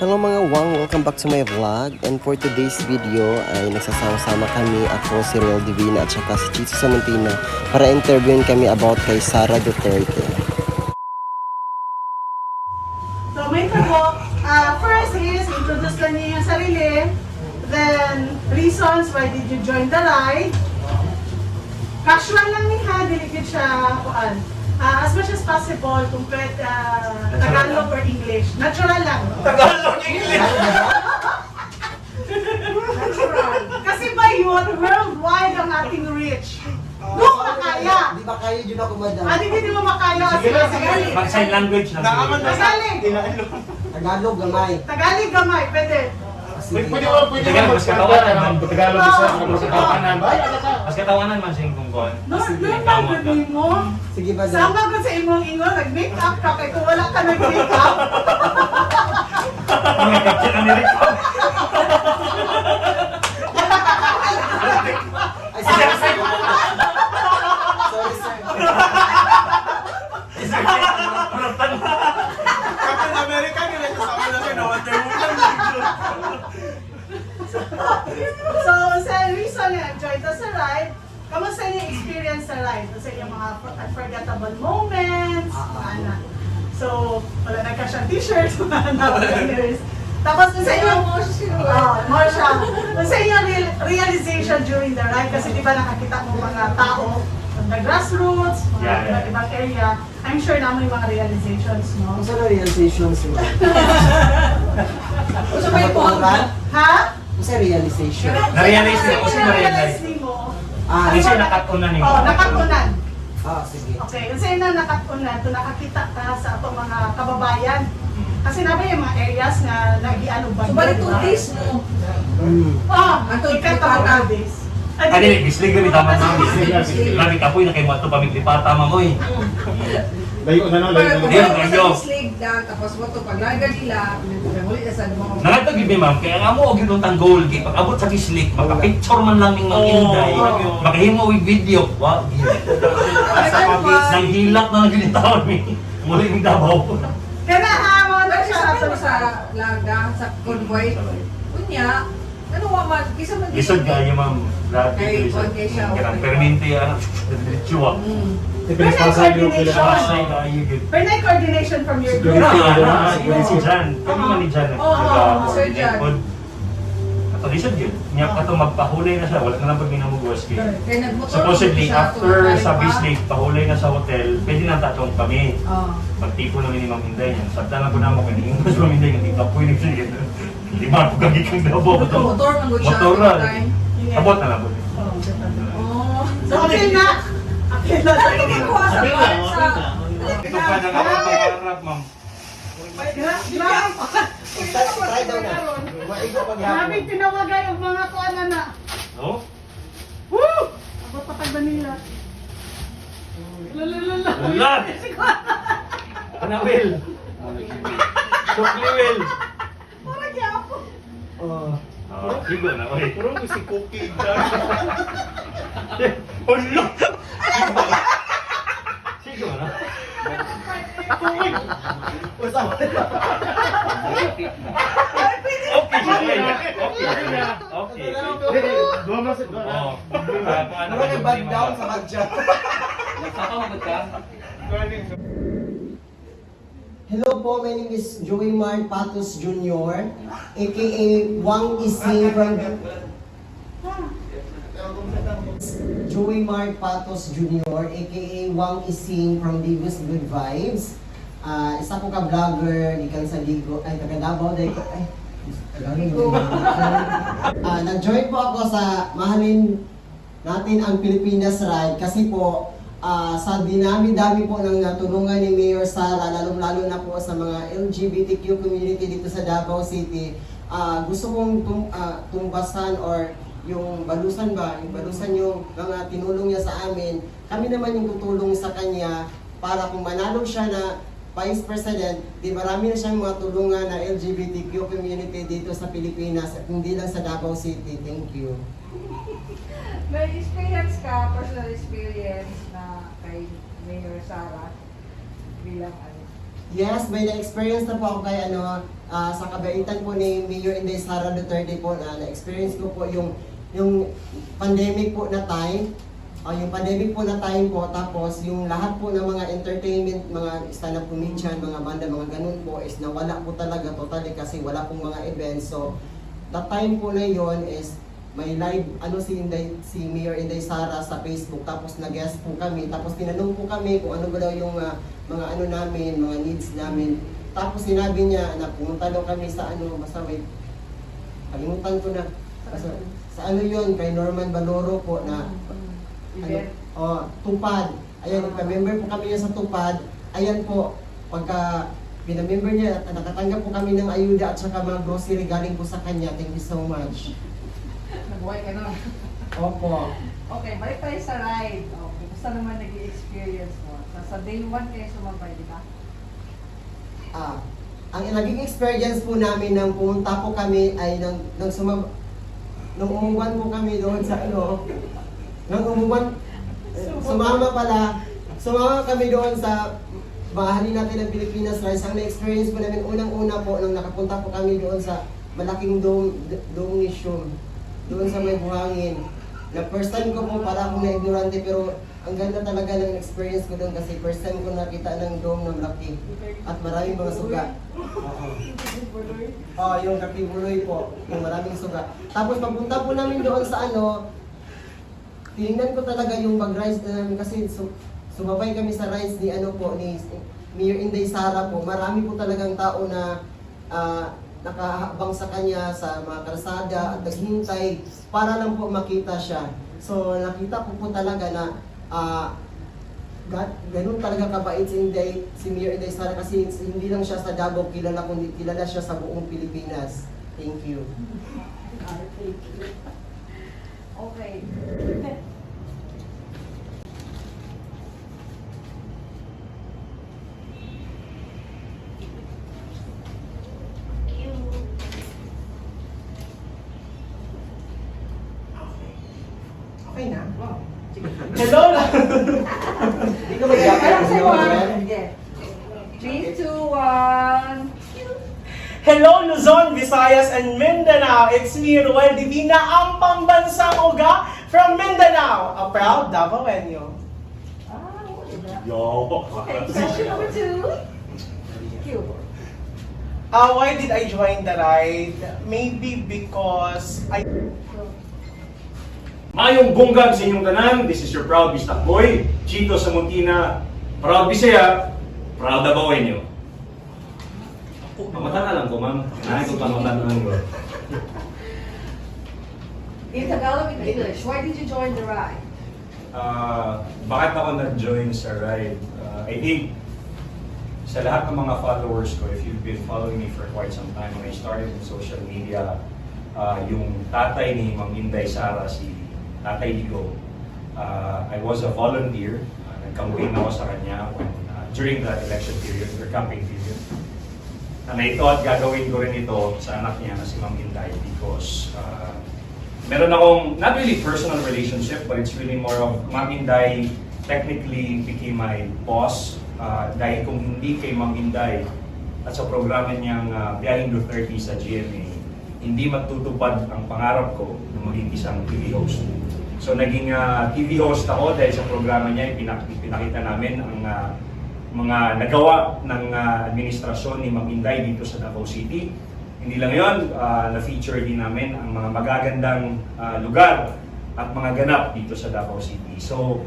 Hello mga Wang, welcome back to my vlog. And for today's video ay nagsasama-sama kami, ako si Real Divina at saka si Chito Samuntina para interviewin kami about kay Sara Duterte. So may tabo, first is introduce lang niya yung sarili, then reasons why did you join the ride. Casual lang niya, diligid siya kuan. As much as possible, kung pwede, Tagalog or English. Natural lang. Tagalog, English! Natural. Kasi ba yun, worldwide ang ating reach. Doon ka kaya. Di ba kayo dyan ako madam? Hindi mo makaya. Sige lang, sige lang. Mag-sign language lang. Tagalog. Tagalog gamay. Tagalog gamay, pwede. Pwede mo, mas katawanan. Tagalog isa, mas katawanan. Mas katawanan man siyang kungkon. Normal gawin mo. Sige ba Sama ko sa imong ingon, nag-make up ka kay kung wala ka nag-make up. Ang kapit ang nilito. Ay, sorry sir. Sorry sir. Captain America, nila sa amin na kayo na Wonder Woman. So, sa reason na enjoy the sa ride, kamusta yung experience sa ride? Kasi yung mga unforgettable moments, mga anak. So, wala na ka siyang t-shirt, mga anak. Tapos sa inyo, more siya. Sa inyo realization during the ride, kasi di ba nakakita mo mga tao from the grassroots, mga iba't ibang area, I'm sure naman yung mga realizations, no? Ano sa realizations mo? So, may ha? Ano sa realization? Na-realize mo, kasi na-realize. mo. Hindi siya nakatunan niyo. Oh, nakatunan. Sige. Okay, kasi na nakatunan, to nakakita ka sa atong mga kababayan. Kasi naman yung mga areas na nag-iano ba? So, balik 2 days mo. Ikat ka 2 days. Hindi, bislig kami tama na. Bislig. Lagi kapoy na kayo mato pamiglipata mamoy. Layo na no, layo na. Hindi, layo. Slig lang, tapos mo ito, paglaga nila, muli na sa mga... Nangatag yun ma'am, kaya nga mo og yung tanggol, kaya pag abot sa kislik, maka-picture man lang ng mga inday, makahimo with video, wow, nang hilak na nagilitaw ni, muli yung dabaw. Kaya na hamon na Pero siya sa mo sa laga, sa convoy, kunya, ano man, kisa man... Lisod ka yung ma'am, Kay dati, Juan kay siya, kanang okay. permente, diretsuwa. Pinagpasan yung Pasay ka, ayun yun. Pero na coordination from your group. Yun si Jan, kami man ni Jan, Sir Jan. Ato, lisod yun. Niya ka ito magpahulay na siya, wala na lang pag minamugwas kayo. Kaya nagmotor Supposedly, siya, after tumatay sa pa. Bislig, pahulay na sa hotel, pwede na tatong kami. Magtipo namin ni Ma'am Inday yan. Sabta lang ko na mo, kaya mas Ma'am Inday, hindi ka pwede sige. Hindi man, pag kami kang dabo. Motor man gud siya. Motoran. tumatay. Abot na lang po. Oh. So, okay na. Okay na. Ano yung kuha sa part sa... Ito pa na nga pangarap, Ma'am. Try daw na. Maigo paghapon. Grabe tinawagan yung mga kuan na. No? Woo! Ako patag Manila. Lalalala. Wala! Anawil! Sukli Will! Para niya ako. Igo na, oy. Puro ko si Cookie dyan. Ulo! Sigo na. Okay, sige. Okay. Dua masuk. Oo. Ano ka back down sa magja? Hello po, my name is Joey Mark Patos Jr. aka Wang Ising from Joey Mark Patos Jr. aka Wang Ising from Digos Good Vibes. Isa ko ka vlogger, gikan sa Ligo, ay taga Davao, nag-join po ako sa Mahalin Natin ang Pilipinas Ride kasi po sa dinami-dami po ng natulungan ni Mayor Sara, lalong-lalo na po sa mga LGBTQ community dito sa Davao City. Gusto kong tumbasan or yung balusan yung mga tinulong niya sa amin. Kami naman yung tutulong sa kanya para kung manalo siya na Vice President, di marami na siyang mga tulungan na LGBTQ community dito sa Pilipinas at hindi lang sa Davao City. Thank you. May experience ka, personal experience na kay Mayor Sara bilang ano? Yes, may na-experience na po ako kay sa kabaitan po ni Mayor Inday Sara Duterte po na-experience ko po yung pandemic po na time. Yung pandemic po na time po, tapos yung lahat po ng mga entertainment, mga stand-up comedian, mga banda, mga ganun po is nawala po talaga totally kasi wala pong mga events. So, that time po na yon is may live si Mayor Inday Sara sa Facebook, tapos nag-guest po kami, tapos tinanong po kami kung ano ba daw yung mga namin, mga needs namin. Tapos sinabi niya na pumunta daw kami sa basta wait, kalimutan ko na. Sa yun, kay Norman Baloro po na Tupad. Ayan, nagka-member po kami niya sa Tupad. Ayan po, pagka pinamember niya, nakatanggap po kami ng ayuda at saka mga grocery galing po sa kanya. Thank you so much. Nag-work ka na. Opo. Okay, balik tayo sa ride. Okay, basta naman nag-i-experience mo. Sa day 1 kayo sumabay, di ba? Ang naging experience po namin nang pumunta po kami ay nung umuwan po kami doon sa nung umuwan, sumama kami doon sa bahanin natin ng Pilipinas Rise. Ang na-experience po namin unang-una po nung nakapunta po kami doon sa malaking dome museum, doon sa may buhangin. Na first time ko po para akong na-ignorante pero ang ganda talaga ng experience ko doon kasi first time ko nakita ng dome na malaki at maraming mga suga. Yung Kapibuloy po, yung maraming suga. Tapos pagpunta po namin doon sa tinignan ko talaga yung mag-rise namin kasi sumabay kami sa rise ni ni Mayor Inday Sara po. Marami po talagang tao na nakahabang sa kanya sa mga kalsada at naghintay para lang po makita siya. So nakita ko po talaga na ganun talaga kabait si Mayor Inday Sara kasi hindi lang siya sa Davao kilala, kundi kilala siya sa buong Pilipinas. Thank you. Okay. Okay na? Wow. Hello! Hindi ka mag-jacket Parang kasi sa ako, one. eh. Yeah. 3, 2, 1. Hello Luzon, Visayas, and Mindanao! It's me, Ruel Divina, ang pambansang uga from Mindanao, a proud Davaoenyo. Yo! Okay, question number 2. Q. Why did I join the ride? Maybe because Mayong bunggag sa inyong tanan, this is your proud Bistak Boy, Chito Samuntina, proud Bisaya, proud Davaoenyo. Mamatan na lang ko, ma'am. Nahin ko pamatan na lang ko. In Tagalog and English, why did you join the ride? Bakit ako nag-join sa ride? I think sa lahat ng mga followers ko, if you've been following me for quite some time, when I started in social media, yung tatay ni Ma'am Inday Sara, si Tatay Ligo, I was a volunteer. Nag-campaign ako sa kanya during the election period, or campaign period. And I thought gagawin ko rin ito sa anak niya na si Ma'am Inday because meron akong, not really personal relationship, but it's really more of Ma'am Inday technically became my boss dahil kung hindi kay Ma'am Inday at sa programa niyang Biyahing Duterte sa GMA, hindi matutupad ang pangarap ko na maging isang TV host. So naging TV host ako dahil sa programa niya, pinakita namin ang mga nagawa ng administrasyon ni Ma'am Inday dito sa Davao City. Hindi lang yon, na-feature din namin ang mga magagandang lugar at mga ganap dito sa Davao City. So,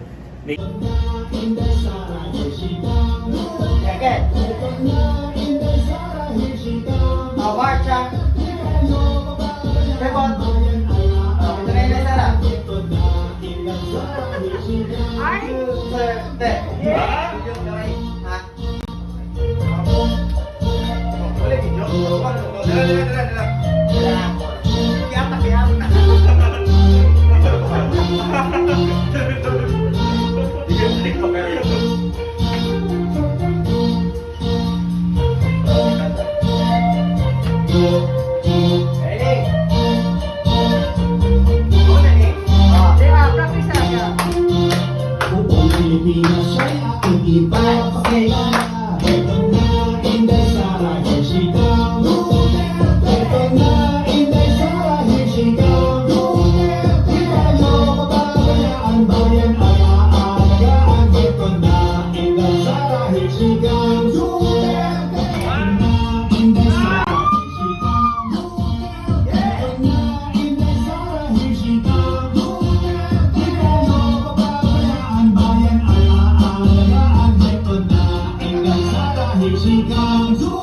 Practice na. Buong Pilipinas ay aking ipapakita. Ito na Welcome to